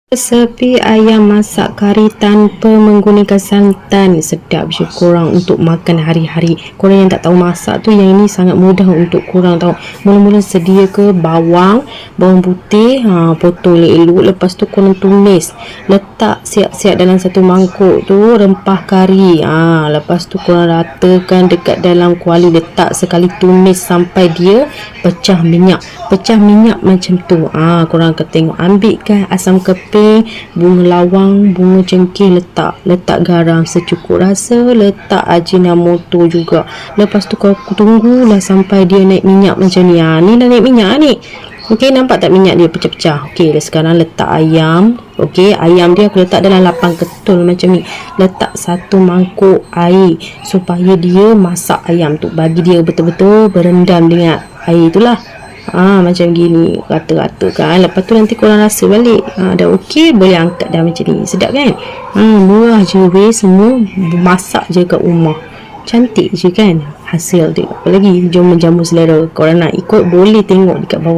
Resepi ayam masak kari tanpa menggunakan santan, sedap je korang untuk makan hari-hari. Korang yang tak tahu masak tu, yang ini sangat mudah untuk korang tahu. Mula-mula sedia ke bawang putih, potong elok-elok. Lepas tu korang tumis, letak siap-siap dalam satu mangkuk tu rempah kari. Lepas tu korang ratakan dekat dalam kuali, letak sekali tumis sampai dia pecah minyak macam tu. Korang akan tengok, ambilkan asam keping, bunga lawang, bunga cengkeh, letak garam secukup rasa, letak ajinomoto juga. Lepas tu kau tunggulah sampai dia naik minyak macam ni. Ni dah naik minyak ni. Okey, nampak tak minyak dia pecah-pecah? Okey, sekarang letak ayam. Okey, ayam dia aku letak dalam lapang ketul macam ni. Letak satu mangkuk air supaya dia masak ayam tu, bagi dia betul-betul berendam dengan air itulah. Macam gini, rata-rata kan. Lepas tu nanti korang rasa balik, dah okey, boleh angkat dah macam ni. Sedap kan? Murah je weh, semua masak je kat rumah. Cantik je kan hasil dia. Apa lagi, jom menjamu selera. Korang nak ikut boleh tengok dekat bawah.